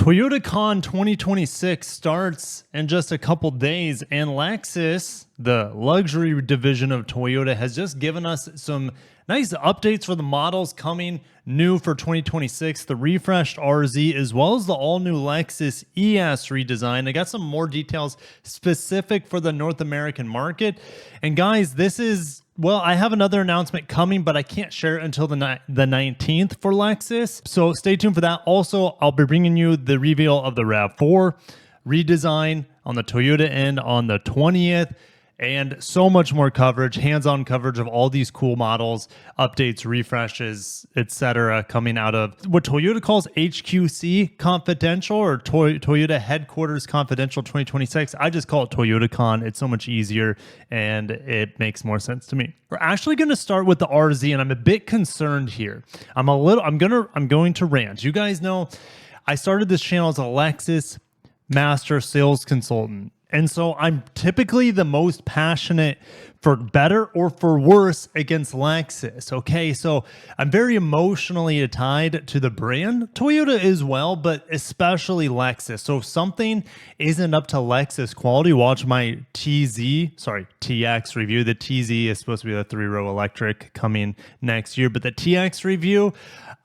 ToyotaCon 2026 starts in just a couple days, and Lexus, the luxury division of Toyota, has just given us some nice updates for the models coming new for 2026, the refreshed RZ, as well as the all-new Lexus ES redesign. I got some more details specific for the North American market. And guys, this is, well, I have another announcement coming, but I can't share it until the 19th for Lexus. So stay tuned for that. Also, I'll be bringing you the reveal of the RAV4 redesign on the Toyota end on the 20th. And so much more coverage, hands-on coverage of all these cool models, updates, refreshes, etc., coming out of what Toyota calls HQC Confidential, or Toyota Headquarters Confidential 2026. I just call it ToyotaCon. It's so much easier and it makes more sense to me. We're actually going to start with the RZ, and I'm a bit concerned here. I'm going to rant. You guys know I started this channel as a Lexus master sales consultant. And so I'm typically the most passionate for better or for worse against Lexus. Okay, so I'm very emotionally tied to the brand, Toyota as well, but especially Lexus. So if something isn't up to Lexus quality, watch my TX review. The TZ is supposed to be the 3-row electric coming next year, but the TX review,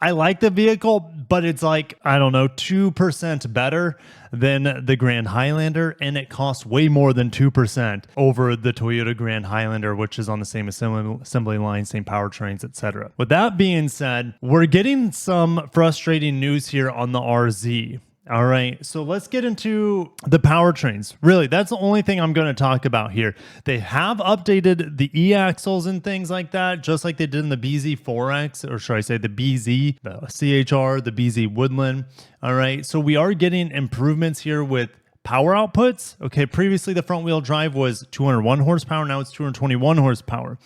I like the vehicle, but it's like, I don't know, 2% better than the Grand Highlander, and it costs way more than 2% over the Toyota Grand Highlander, which is on the same assembly line, same powertrains, etc. With that being said, we're getting some frustrating news here on the RZ. All right, so let's get into the powertrains. Really, that's the only thing I'm going to talk about here. They have updated the e-axles and things like that, just like they did in the BZ4X, or should I say the BZ, the CHR, the BZ Woodland. All right, so we are getting improvements here with power outputs. Okay, previously the front wheel drive was 201 horsepower. Now it's 221 horsepower.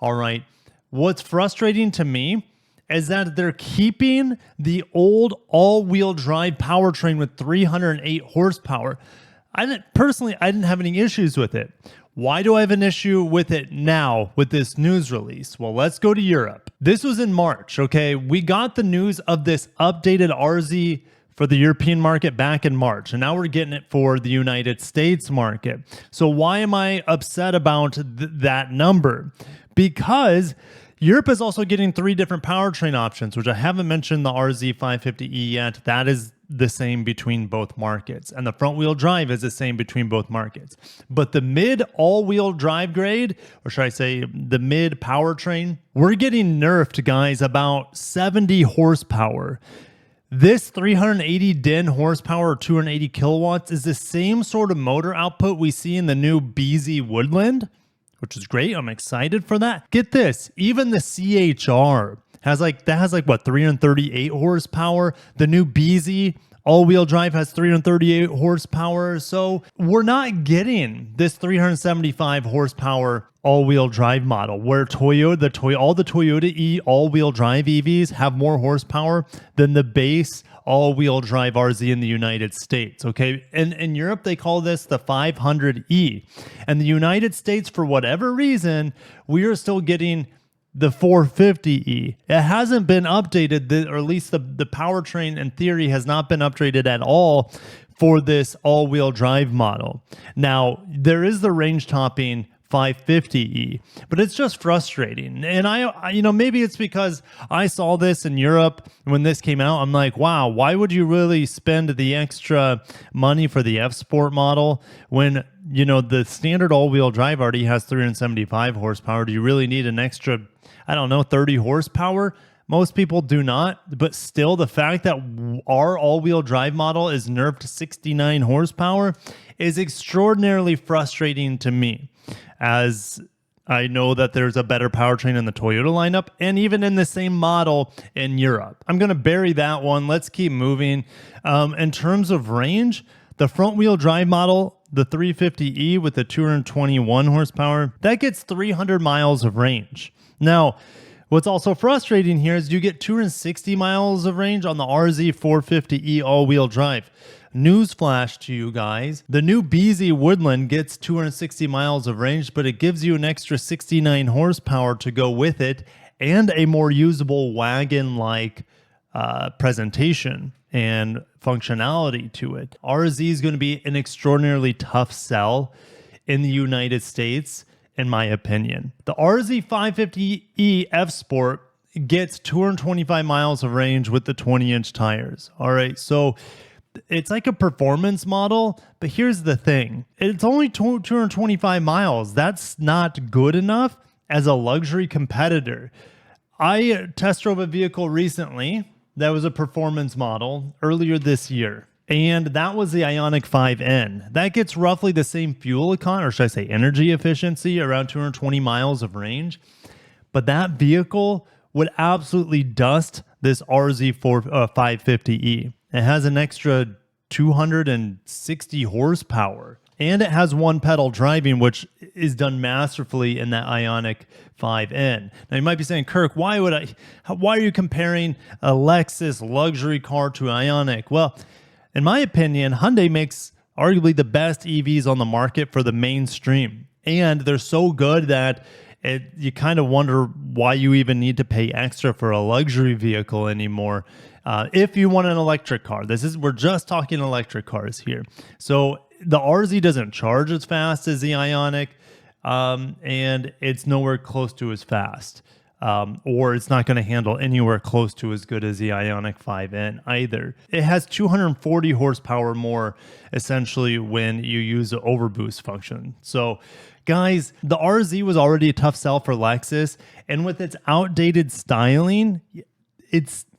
All right, what's frustrating to me is that they're keeping the old all-wheel drive powertrain with 308 horsepower. I didn't have any issues with it. Why do I have an issue with it now with this news release? Well, let's go to Europe. This was in March, okay? We got the news of this updated RZ for the European market back in March, and now we're getting it for the United States market. So why am I upset about that number? Because Europe is also getting 3 different powertrain options, which I haven't mentioned the RZ 550e yet. That is the same between both markets. And the front wheel drive is the same between both markets. But the mid all-wheel drive grade, or should I say the mid powertrain, we're getting nerfed, guys, about 70 horsepower. This 380 DIN horsepower, or 280 kilowatts, is the same sort of motor output we see in the new BZ Woodland, which is great. I'm excited for that. Get this, even the CHR has what, 338 horsepower. The new BZ all-wheel drive has 338 horsepower. So we're not getting this 375 horsepower all-wheel drive model where all the Toyota all-wheel drive EVs have more horsepower than the base all-wheel drive RZ in the United States, okay? And in Europe, they call this the 500E. And the United States, for whatever reason, we are still getting the 450E. It hasn't been updated, or at least the powertrain in theory has not been upgraded at all for this all-wheel drive model. Now, there is the range-topping 550E, but it's just frustrating. And I maybe it's because I saw this in Europe when this came out. I'm like, wow, why would you really spend the extra money for the F Sport model when, the standard all-wheel drive already has 375 horsepower? Do you really need an extra, 30 horsepower? Most people do not, but still the fact that our all-wheel drive model is nerfed to 69 horsepower is extraordinarily frustrating to me, as I know that there's a better powertrain in the Toyota lineup and even in the same model in Europe. I'm going to bury that one. Let's keep moving. In terms of range, the front-wheel drive model, the 350E with the 221 horsepower, that gets 300 miles of range. Now, what's also frustrating here is you get 260 miles of range on the RZ 450E all-wheel drive. Newsflash to you guys, the new BZ Woodland gets 260 miles of range, but it gives you an extra 69 horsepower to go with it and a more usable wagon-like presentation and functionality to it. RZ is going to be an extraordinarily tough sell in the United States, in my opinion. The RZ 550e F Sport gets 225 miles of range with the 20-inch tires. All right, so it's like a performance model, but here's the thing. It's only 225 miles. That's not good enough as a luxury competitor. I test drove a vehicle recently that was a performance model earlier this year, and that was the Ioniq 5N. That gets roughly the same fuel economy, or should I say energy efficiency, around 220 miles of range. But that vehicle would absolutely dust this RZ 550e. It has an extra 260 horsepower, and it has one pedal driving, which is done masterfully in that Ioniq 5N. Now you might be saying, Kirk, why are you comparing a Lexus luxury car to Ioniq? Well, in my opinion, Hyundai makes arguably the best EVs on the market for the mainstream, and they're so good that you kind of wonder why you even need to pay extra for a luxury vehicle anymore. If you want an electric car, we're just talking electric cars here. So the RZ doesn't charge as fast as the Ioniq, and it's nowhere close to as fast. Or it's not going to handle anywhere close to as good as the Ioniq 5N either. It has 240 horsepower more, essentially, when you use the overboost function. So, guys, the RZ was already a tough sell for Lexus, and with its outdated styling,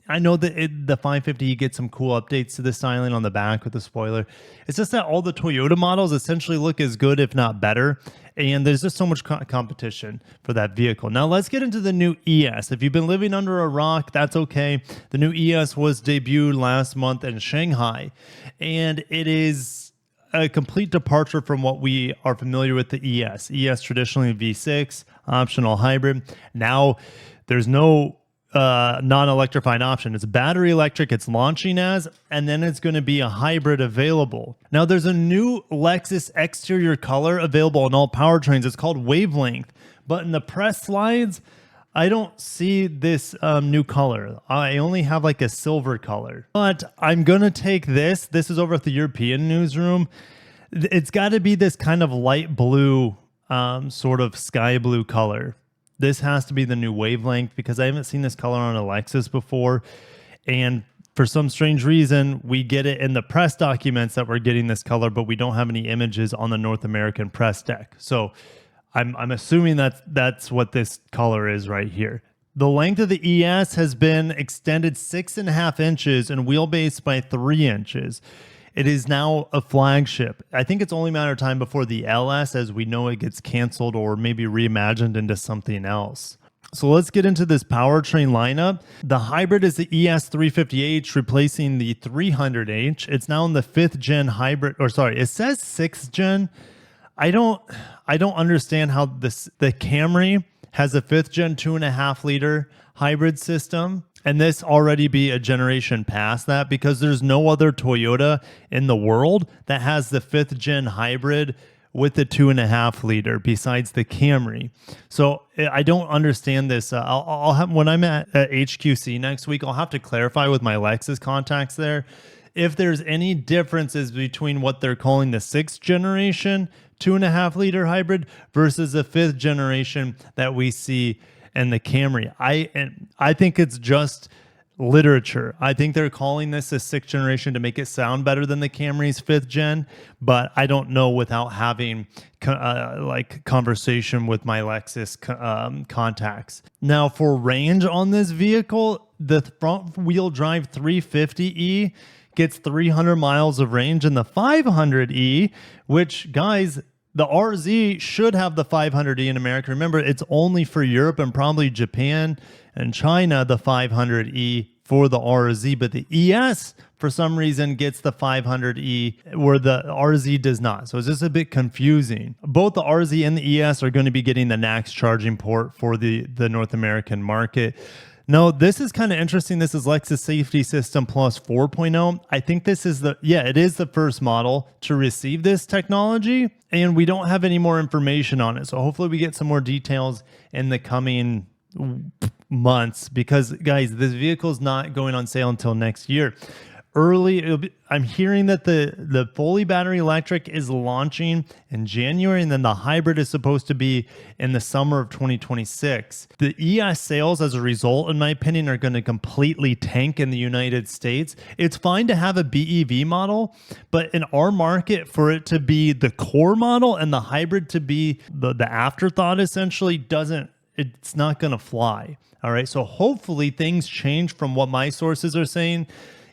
I know that the 550 you get some cool updates to the styling on the back with the spoiler. It's just that all the Toyota models essentially look as good, if not better. And there's just so much competition for that vehicle. Now let's get into the new ES. If you've been living under a rock, that's okay. The new ES was debuted last month in Shanghai, and it is a complete departure from what we are familiar with the ES. ES traditionally V6, optional hybrid. Now there's no non-electrified option. It's battery electric, it's launching as, and then it's going to be a hybrid available. Now there's a new Lexus exterior color available in all powertrains. It's called Wavelength, but in the press slides, I don't see this new color. I only have like a silver color, but I'm going to take this. This is over at the European newsroom. It's got to be this kind of light blue, sort of sky blue color. This has to be the new Wavelength because I haven't seen this color on a Lexus before. And for some strange reason, we get it in the press documents that we're getting this color, but we don't have any images on the North American press deck. So I'm assuming that's what this color is right here. The length of the ES has been extended 6.5 inches and wheelbase by 3 inches. It is now a flagship. I think it's only a matter of time before the LS, as we know, it gets canceled or maybe reimagined into something else. So let's get into this powertrain lineup. The hybrid is the ES 350h, replacing the 300h. It's now in the 5th gen hybrid, or sorry, it says 6th gen. I don't understand how the Camry has a 5th gen 2.5 liter hybrid system, and this already be a generation past that, because there's no other Toyota in the world that has the 5th gen hybrid with the 2.5 liter besides the Camry. So I don't understand this. I'll have, when I'm at HQC next week, I'll have to clarify with my Lexus contacts there if there's any differences between what they're calling the 6th generation 2.5 liter hybrid versus the 5th generation that we see in the Camry. I think it's just literature. I think they're calling this a 6th generation to make it sound better than the Camry's 5th gen, but I don't know without having like conversation with my Lexus contacts. Now for range on this vehicle, the front wheel drive 350e gets 300 miles of range, and the 500e, which, guys, the RZ should have the 500e in America. Remember, it's only for Europe and probably Japan and China, the 500e for the RZ, but the ES, for some reason, gets the 500e where the RZ does not. So it's just a bit confusing. Both the RZ and the ES are going to be getting the NACS charging port for the North American market. No, this is kind of interesting. This is Lexus Safety System Plus 4.0. I think this is it is the first model to receive this technology, and we don't have any more information on it. So hopefully we get some more details in the coming months because, guys, this vehicle is not going on sale until next year. I'm hearing that the fully battery electric is launching in January, and then the hybrid is supposed to be in the summer of 2026. The ES sales, as a result, in my opinion, are going to completely tank in the United States. It's fine to have a BEV model, but in our market, for it to be the core model and the hybrid to be the afterthought, essentially, it's not going to fly. All right. So hopefully things change from what my sources are saying.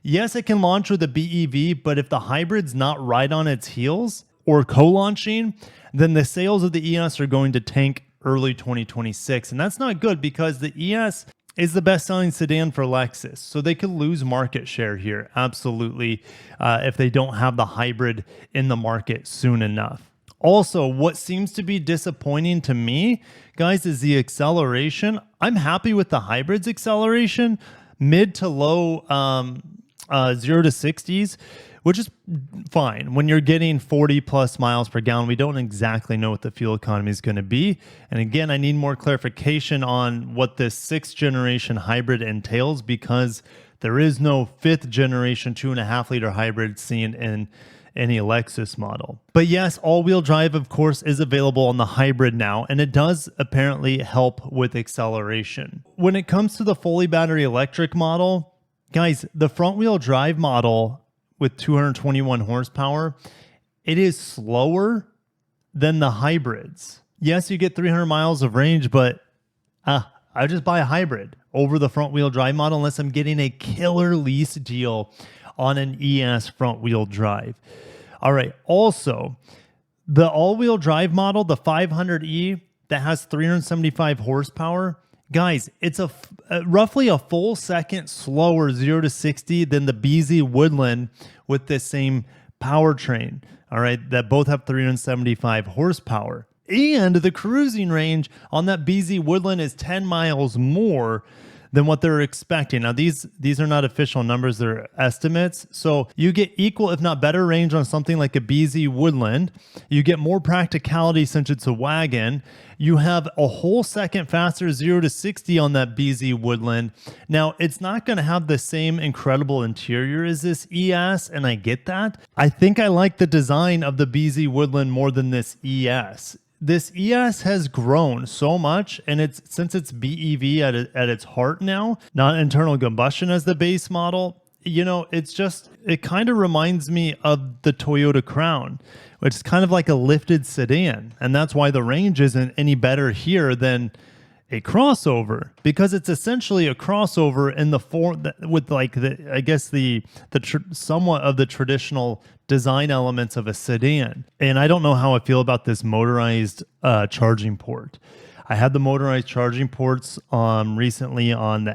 Yes, it can launch with a BEV, but if the hybrid's not right on its heels or co-launching, then the sales of the ES are going to tank early 2026. And that's not good because the ES is the best-selling sedan for Lexus. So they could lose market share here, absolutely, if they don't have the hybrid in the market soon enough. Also, what seems to be disappointing to me, guys, is the acceleration. I'm happy with the hybrid's acceleration, mid to low 0 to 60s, which is fine. When you're getting 40 plus miles per gallon, we don't exactly know what the fuel economy is going to be. And again, I need more clarification on what this 6th generation hybrid entails because there is no 5th generation 2.5 liter hybrid seen in any Lexus model. But yes, all-wheel drive, of course, is available on the hybrid now, and it does apparently help with acceleration. When it comes to the fully battery electric model, guys, the front-wheel drive model with 221 horsepower, it is slower than the hybrids. Yes, you get 300 miles of range, but I just buy a hybrid over the front-wheel drive model unless I'm getting a killer lease deal on an ES front-wheel drive. All right, also, the all-wheel drive model, the 500E, that has 375 horsepower, guys, it's roughly a full second slower 0 to 60 than the BZ Woodland with the same powertrain, all right, that both have 375 horsepower. And the cruising range on that BZ Woodland is 10 miles more than what they're expecting. Now, these are not official numbers, they're estimates. So you get equal, if not better, range on something like a BZ Woodland. You get more practicality since it's a wagon. You have a whole second faster 0 to 60 on that BZ Woodland. Now, it's not going to have the same incredible interior as this ES, and I get that. I think I like the design of the BZ Woodland more than this ES. This ES has grown so much, and since it's BEV at its heart now, not internal combustion as the base model, it kind of reminds me of the Toyota Crown, which is kind of like a lifted sedan. And that's why the range isn't any better here than a crossover, because it's essentially a crossover in the form with somewhat of the traditional design elements of a sedan. And I don't know how I feel about this motorized charging port. I had the motorized charging ports recently on the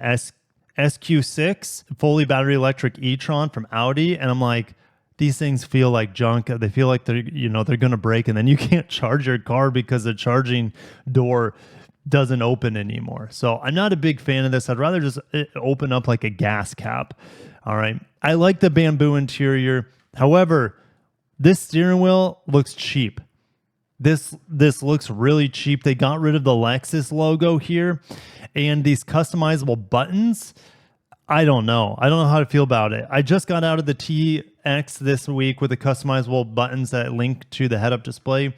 SQ6 fully battery electric e-tron from Audi, and I'm like, these things feel like junk. They feel like they're going to break, and then you can't charge your car because the charging door doesn't open anymore. So I'm not a big fan of this. I'd rather just open up like a gas cap. All right. I like the bamboo interior. However, this steering wheel looks cheap. This looks really cheap. They got rid of the Lexus logo here, and these customizable buttons. I don't know how to feel about it. I just got out of the TX this week with the customizable buttons that link to the head-up display.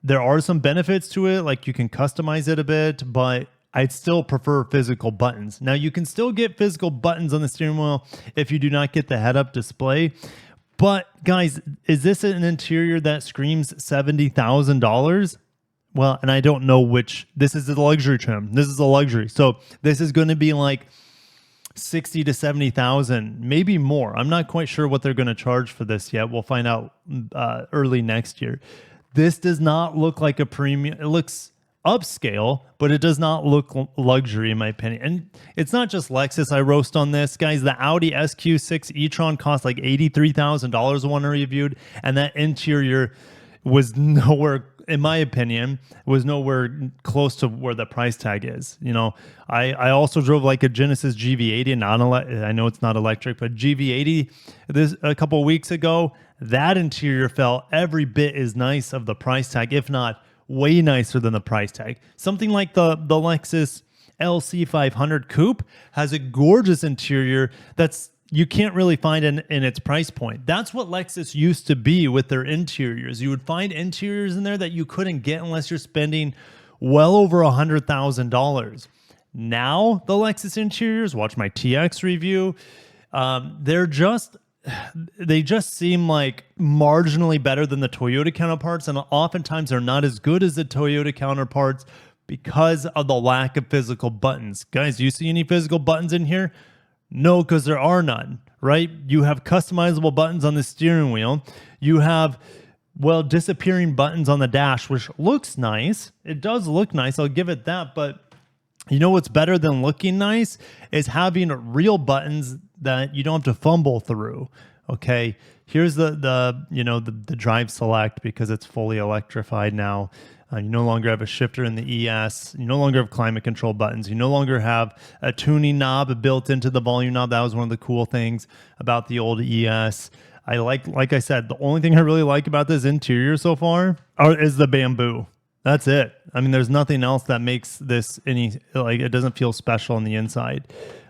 There are some benefits to it, like you can customize it a bit, but I'd still prefer physical buttons. Now, you can still get physical buttons on the steering wheel if you do not get the head-up display. But guys, is this an interior that screams $70,000? Well, and I don't know which. This is the luxury trim. This is a luxury. So this is going to be like 60 to 70,000, maybe more. I'm not quite sure what they're going to charge for this yet. We'll find out early next year. This does not look like a premium. It looks upscale, but it does not look luxury in my opinion. And it's not just Lexus I roast on this. Guys, the Audi SQ6 e-tron cost like $83,000 the one I reviewed, and that interior was nowhere, in my opinion, was nowhere close to where the price tag is. I also drove like a Genesis GV80, I know it's not electric, but GV80 this a couple of weeks ago. That interior felt every bit as nice of the price tag, if not way nicer than the price tag. Something like the Lexus LC500 Coupe has a gorgeous interior that's you can't really find in its price point. That's what Lexus used to be with their interiors. You would find interiors in there that you couldn't get unless you're spending well over $100,000. Now the Lexus interiors, watch my TX review, they just seem like marginally better than the Toyota counterparts, and oftentimes they're not as good as the Toyota counterparts because of the lack of physical buttons. Guys, do you see any physical buttons in here? No, because there are none, right? You have customizable buttons on the steering wheel. You have, well, disappearing buttons on the dash, which looks nice. It does look nice, I'll give it that, but you know what's better than looking nice is having real buttons that you don't have to fumble through. Okay, here's the drive select because it's fully electrified now. You no longer have a shifter in the ES. You no longer have climate control buttons. You no longer have a tuning knob built into the volume knob. That was one of the cool things about the old ES. Like I said, the only thing I really like about this interior so far is the bamboo. That's it. I mean, there's nothing else that makes this it doesn't feel special on the inside.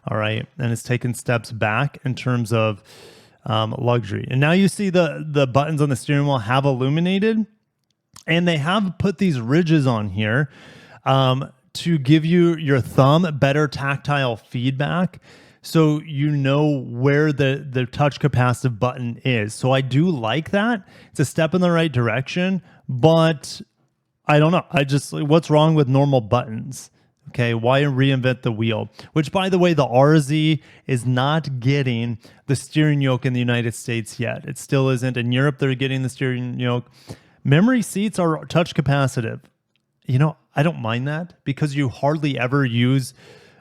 All right. And it's taken steps back in terms of luxury. And now you see the buttons on the steering wheel have illuminated, and they have put these ridges on here to give you your thumb better tactile feedback, so you know where the touch capacitive button is. So I do like that. It's a step in the right direction, but I don't know. What's wrong with normal buttons? Okay, why reinvent the wheel? Which, by the way, the RZ is not getting the steering yoke in the United States yet. It still isn't. In Europe, they're getting the steering yoke. Memory seats are touch capacitive. You know, I don't mind that because you hardly ever use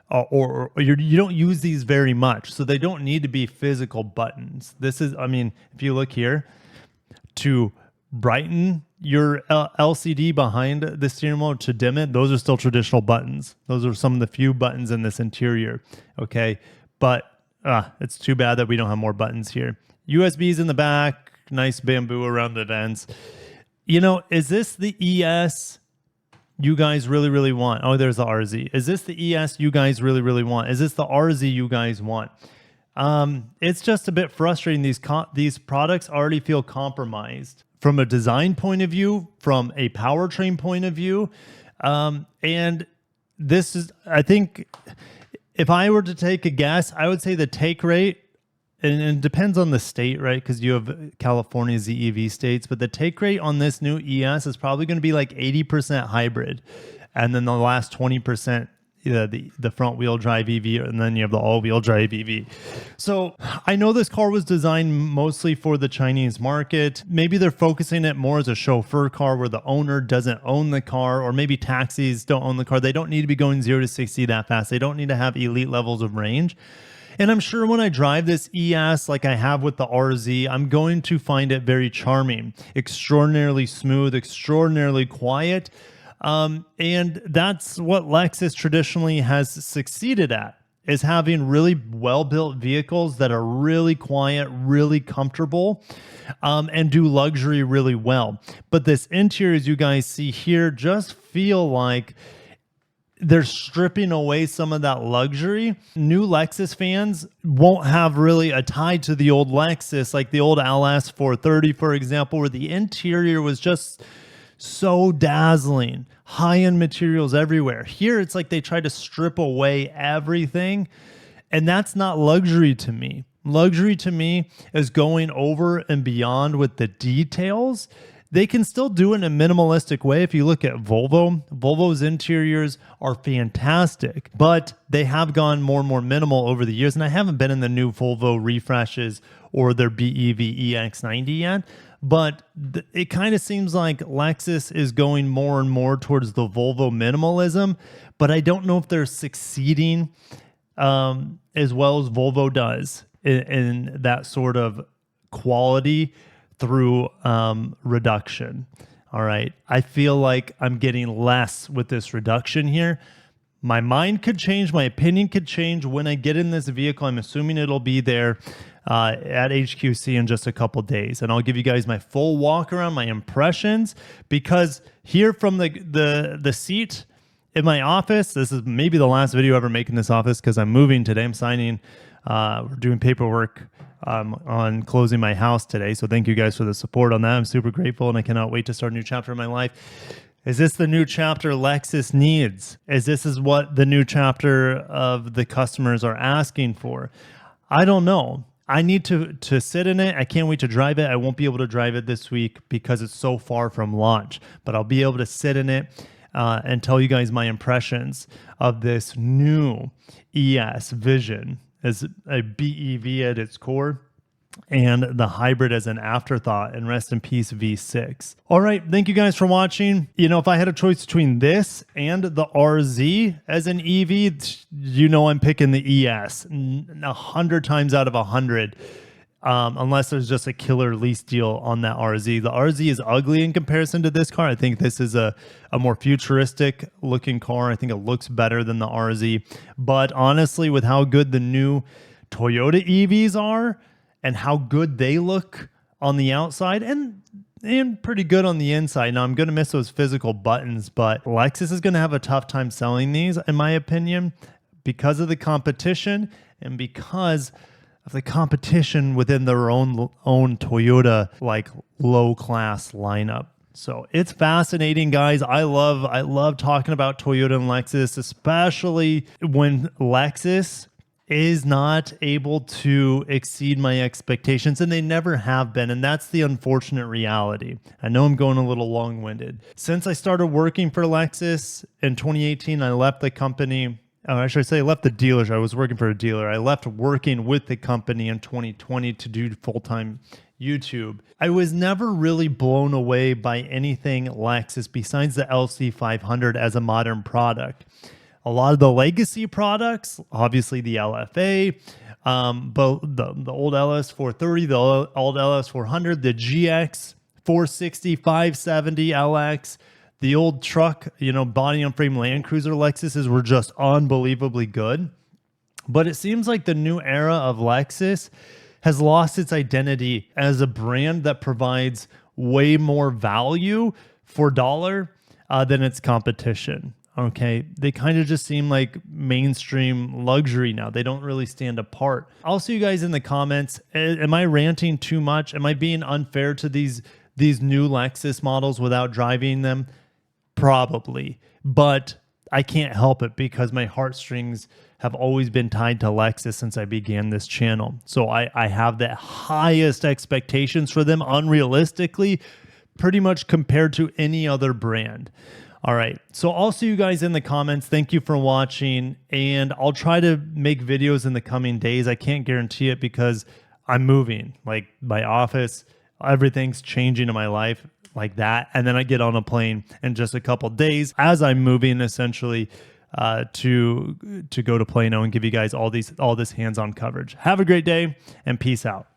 or you don't use these very much. So they don't need to be physical buttons. This is, I mean, if you look here, to brighten your LCD behind the steering wheel, to dim it, those are still traditional buttons. Those are some of the few buttons in this interior. Okay, but it's too bad that we don't have more buttons here. USBs in the back, nice bamboo around the vents. You know, is this the ES you guys really, really want? Oh, there's the RZ. Is this the ES you guys really, really want? Is this the RZ you guys want? It's just a bit frustrating. These products already feel compromised from a design point of view, from a powertrain point of view. And this is, I think, if I were to take a guess, I would say the take rate, and it depends on the state, right? Because you have California's the EV states, but the take rate on this new ES is probably going to be like 80% hybrid. And then the last 20%, the front wheel drive EV, and then you have the all wheel drive EV. So I know this car was designed mostly for the Chinese market. Maybe they're focusing it more as a chauffeur car where the owner doesn't own the car, or maybe taxis don't own the car. They don't need to be going 0 to 60 that fast. They don't need to have elite levels of range. And I'm sure when I drive this ES like I have with the RZ, I'm going to find it very charming, extraordinarily smooth, extraordinarily quiet. And that's what Lexus traditionally has succeeded at, is having really well-built vehicles that are really quiet, really comfortable, and do luxury really well. But this interior, as you guys see here, just feel like they're stripping away some of that luxury. New Lexus fans won't have really a tie to the old Lexus, like the old LS 430, for example, where the interior was just so dazzling, high-end materials everywhere. Here, it's like they try to strip away everything, and that's not luxury to me. Luxury to me is going over and beyond with the details. They can still do it in a minimalistic way. If you look at Volvo's interiors are fantastic, but they have gone more and more minimal over the years. And I haven't been in the new Volvo refreshes or their BEV EX90 yet, but it kind of seems like Lexus is going more and more towards the Volvo minimalism, but I don't know if they're succeeding as well as Volvo does in that sort of quality through reduction. All right. I feel like I'm getting less with this reduction here. My mind could change. My opinion could change when I get in this vehicle. I'm assuming it'll be there at HQC in just a couple days. And I'll give you guys my full walk around, my impressions, because here from the seat, in my office. This is maybe the last video ever making this office because I'm moving today. I'm signing, we're doing paperwork on closing my house today. So thank you guys for the support on that. I'm super grateful and I cannot wait to start a new chapter in my life. Is this the new chapter Lexus needs? This is what the new chapter of the customers are asking for? I don't know. I need to sit in it. I can't wait to drive it. I won't be able to drive it this week because it's so far from launch, but I'll be able to sit in it and tell you guys my impressions of this new ES vision as a BEV at its core, and the hybrid as an afterthought, and rest in peace V6. All right, thank you guys for watching. You know, if I had a choice between this and the RZ as an EV, you know I'm picking the ES 100 times out of 100, unless there's just a killer lease deal on that RZ. The RZ is ugly in comparison to this car. I think this is a more futuristic looking car. I think it looks better than the RZ. But honestly, with how good the new Toyota EVs are, and how good they look on the outside and pretty good on the inside. Now, I'm going to miss those physical buttons, but Lexus is going to have a tough time selling these, in my opinion, because of the competition and because of the competition within their own Toyota, like low-class lineup. So it's fascinating, guys. I love talking about Toyota and Lexus, especially when Lexus is not able to exceed my expectations, and they never have been, and that's the unfortunate reality. I know I'm going a little long-winded. Since I started working for Lexus in 2018, I left the company, or should I say I left the dealership. I was working for a dealer. I left working with the company in 2020 to do full-time YouTube. I was never really blown away by anything Lexus besides the LC500 as a modern product. A lot of the legacy products, obviously the LFA, but the old LS430, the old LS400, the GX 460, 570 LX, the old truck, you know, body on frame Land Cruiser Lexuses were just unbelievably good. But it seems like the new era of Lexus has lost its identity as a brand that provides way more value for dollar than its competition. Okay, they kind of just seem like mainstream luxury now. They don't really stand apart. I'll see you guys in the comments. Am I ranting too much? Am I being unfair to these new Lexus models without driving them? Probably, but I can't help it because my heartstrings have always been tied to Lexus since I began this channel. So I have the highest expectations for them, unrealistically, pretty much compared to any other brand. All right, so I'll see you guys in the comments. Thank you for watching, and I'll try to make videos in the coming days. I can't guarantee it because I'm moving, like my office, everything's changing in my life like that. And then I get on a plane in just a couple days as I'm moving, essentially, to go to Plano and give you guys all this hands-on coverage. Have a great day and peace out.